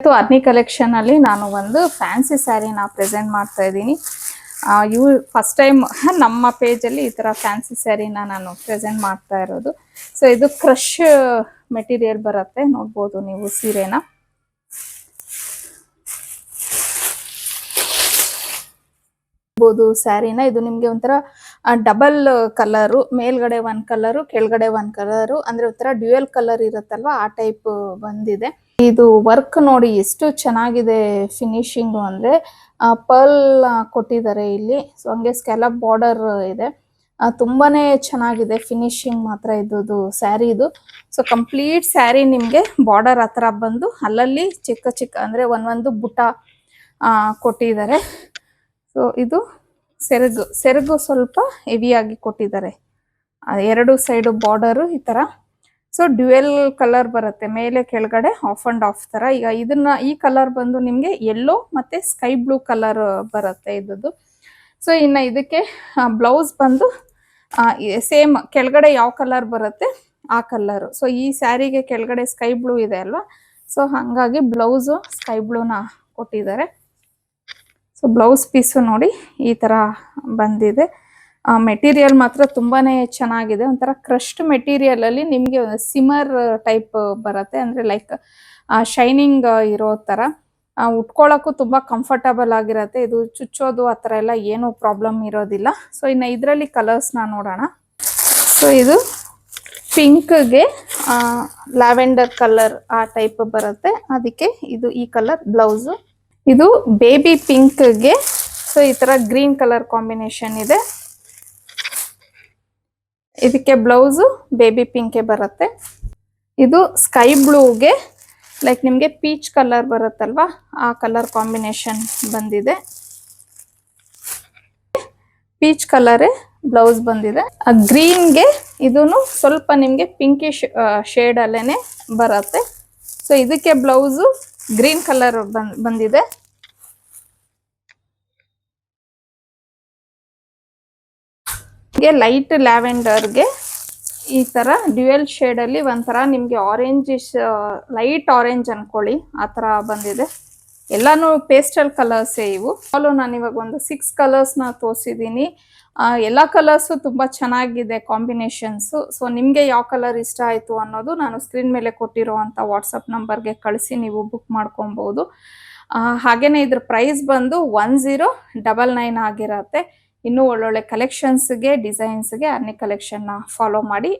ಇವತ್ತು ಅರ್ನಿ ಕಲೆಕ್ಷನ್ ಅಲ್ಲಿ ನಾನು ಒಂದು ಫ್ಯಾನ್ಸಿ ಸ್ಯಾರಿನ ಪ್ರೆಸೆಂಟ್ ಮಾಡ್ತಾ ಇದ್ದೀನಿ. ಇವು ಫಸ್ಟ್ ಟೈಮ್ ನಮ್ಮ ಪೇಜಲ್ಲಿ ಈ ಥರ ಫ್ಯಾನ್ಸಿ ಸ್ಯಾರಿನ ನಾನು ಪ್ರೆಸೆಂಟ್ ಮಾಡ್ತಾ ಇರೋದು. ಸೊ ಇದು ಕ್ರಶ್ ಮೆಟೀರಿಯಲ್ ಬರುತ್ತೆ, ನೋಡ್ಬೋದು ನೀವು ಸೀರೆನ. ಸ್ಯಾರಿನ ಇದು ನಿಮ್ಗೆ ಒಂಥರ ಡಬಲ್ ಕಲರು, ಮೇಲ್ಗಡೆ ಒಂದ್ ಕಲರು ಕೆಳಗಡೆ ಒಂದ್ ಕಲರು, ಅಂದ್ರೆ ಒಂಥರ ಡ್ಯೂಯಲ್ ಕಲರ್ ಇರುತ್ತಲ್ವಾ ಆ ಟೈಪ್ ಬಂದಿದೆ. ಇದು ವರ್ಕ್ ನೋಡಿ ಎಷ್ಟು ಚೆನ್ನಾಗಿದೆ ಫಿನಿಶಿಂಗ್ ಅಂದ್ರೆ ಪರ್ಲ್ ಕೊಟ್ಟಿದ್ದಾರೆ ಇಲ್ಲಿ. ಸೊ ಹಂಗೆ ಸ್ಕ್ಯಾಲಪ್ ಬಾರ್ಡರ್ ಇದೆ, ತುಂಬಾನೇ ಚೆನ್ನಾಗಿದೆ ಫಿನಿಶಿಂಗ್ ಮಾತ್ರ ಇದು ಸ್ಯಾರಿ ಇದು. ಸೊ ಕಂಪ್ಲೀಟ್ ಸ್ಯಾರಿ ನಿಮ್ಗೆ ಬಾರ್ಡರ್ ಹತ್ರ ಬಂದು ಅಲ್ಲಲ್ಲಿ ಚಿಕ್ಕ ಚಿಕ್ಕ ಅಂದ್ರೆ ಒಂದೊಂದು ಬುಟ್ಟ ಕೊಟ್ಟಿದ್ದಾರೆ. ಸೊ ಇದು ಸೆರಗು ಸ್ವಲ್ಪ ಹೆವಿಯಾಗಿ ಕೊಟ್ಟಿದ್ದಾರೆ, ಎರಡು ಸೈಡ್ ಬಾರ್ಡರು ಈ ತರ. ಸೊ ಡ್ಯುಯಲ್ ಕಲರ್ ಬರುತ್ತೆ, ಮೇಲೆ ಕೆಳಗಡೆ ಆಫ್ ಅಂಡ್ ಆಫ್ ತರ. ಈಗ ಈ ಕಲರ್ ಬಂದು ನಿಮ್ಗೆ ಯೆಲ್ಲೋ ಮತ್ತೆ ಸ್ಕೈ ಬ್ಲೂ ಕಲರ್ ಬರುತ್ತೆ ಇದ್ದು. ಸೊ ಇನ್ನು ಇದಕ್ಕೆ ಬ್ಲೌಸ್ ಬಂದು ಸೇಮ್ ಕೆಳಗಡೆ ಯಾವ ಕಲರ್ ಬರುತ್ತೆ ಆ ಕಲರ್. ಸೊ ಈ ಸ್ಯಾರಿಗೆ ಕೆಳಗಡೆ ಸ್ಕೈ ಬ್ಲೂ ಇದೆ ಅಲ್ವಾ, ಸೊ ಹಾಗಾಗಿ ಬ್ಲೌಸು ಸ್ಕೈ ಬ್ಲೂನ ಕೊಟ್ಟಿದ್ದಾರೆ. ಸೊ ಬ್ಲೌಸ್ ಪೀಸು ನೋಡಿ ಈ ತರ ಬಂದಿದೆ. ಮೆಟೀರಿಯಲ್ ಮಾತ್ರ ತುಂಬಾನೇ ಚೆನ್ನಾಗಿದೆ, ಒಂಥರ ಕ್ರಶ್ಡ್ ಮೆಟೀರಿಯಲ್ ಅಲ್ಲಿ ನಿಮ್ಗೆ ಸಿಮರ್ ಟೈಪ್ ಬರುತ್ತೆ, ಅಂದ್ರೆ ಲೈಕ್ ಶೈನಿಂಗ್ ಇರೋ ತರ. ಉಟ್ಕೊಳ್ಳೋಕ್ಕೂ ತುಂಬಾ ಕಂಫರ್ಟಬಲ್ ಆಗಿರತ್ತೆ, ಇದು ಚುಚ್ಚೋದು ಆ ಥರ ಎಲ್ಲ ಏನು ಪ್ರಾಬ್ಲಮ್ ಇರೋದಿಲ್ಲ. ಸೊ ಇನ್ನು ಇದರಲ್ಲಿ ಕಲರ್ಸ್ನ ನೋಡೋಣ. ಸೊ ಇದು ಪಿಂಕ್ಗೆ ಲ್ಯಾವೆಂಡರ್ ಕಲರ್ ಆ ಟೈಪ್ ಬರುತ್ತೆ, ಅದಕ್ಕೆ ಇದು ಈ ಕಲರ್ ಬ್ಲೌಸು. ಇದು ಬೇಬಿ ಪಿಂಕ್ಗೆ ಸೊ ಈ ತರ ಗ್ರೀನ್ ಕಲರ್ ಕಾಂಬಿನೇಷನ್ ಇದೆ, ಇದಕ್ಕೆ ಬ್ಲೌಸು ಬೇಬಿ ಪಿಂಕ್ ಬರುತ್ತೆ. ಇದು ಸ್ಕೈ ಬ್ಲೂಗೆ ಲೈಕ್ ನಿಮ್ಗೆ ಪೀಚ್ ಕಲರ್ ಬರುತ್ತಲ್ವಾ ಆ ಕಲರ್ ಕಾಂಬಿನೇಷನ್ ಬಂದಿದೆ, ಪೀಚ್ ಕಲರೇ ಬ್ಲೌಸ್ ಬಂದಿದೆ. ಗ್ರೀನ್ಗೆ ಇದೂನು ಸ್ವಲ್ಪ ನಿಮ್ಗೆ ಪಿಂಕಿಶ್ ಶೇಡ್ ಅಲ್ಲೇನೆ ಬರುತ್ತೆ. ಸೊ ಇದಕ್ಕೆ ಬ್ಲೌಸು ಗ್ರೀನ್ ಕಲರ್ ಬಂದಿದೆ. ಲೈಟ್ ಲ್ಯಾವೆಂಡರ್ಗೆ ಈ ತರ ಡ್ಯುಯಲ್ ಶೇಡ್ ಅಲ್ಲಿ ಒಂಥರ ನಿಮ್ಗೆ ಆರೆಂಜ್, ಲೈಟ್ ಆರೆಂಜ್ ಅನ್ಕೊಳ್ಳಿ ಆ ತರ ಬಂದಿದೆ. ಎಲ್ಲಾನು ಪೇಸ್ಟಲ್ ಕಲರ್ಸೇ ಇವು. ನಾನು ಇವಾಗ ಒಂದು 6 ಕಲರ್ಸ್ನ ತೋರಿಸಿದ್ದೀನಿ. ಎಲ್ಲ ಕಲರ್ಸು ತುಂಬಾ ಚೆನ್ನಾಗಿದೆ ಕಾಂಬಿನೇಷನ್ಸ್. ಸೊ ನಿಮ್ಗೆ ಯಾವ ಕಲರ್ ಇಷ್ಟ ಆಯ್ತು ಅನ್ನೋದು ನಾನು ಸ್ಕ್ರೀನ್ ಮೇಲೆ ಕೊಟ್ಟಿರುವಂತ ವಾಟ್ಸಪ್ ನಂಬರ್ಗೆ ಕಳಿಸಿ ನೀವು ಬುಕ್ ಮಾಡ್ಕೊಬಹುದು. ಹಾಗೇನೆ ಇದ್ರ ಪ್ರೈಸ್ ಬಂದು 1099 ಆಗಿರತ್ತೆ. ಇನ್ನೂ ಒಳ್ಳೊಳ್ಳೆ ಕಲೆಕ್ಷನ್ಸ್ಗೆ ಡಿಸೈನ್ಸ್ಗೆ ಅರ್ನಿ ಕಲೆಕ್ಷನ್ನ ಫಾಲೋ ಮಾಡಿ.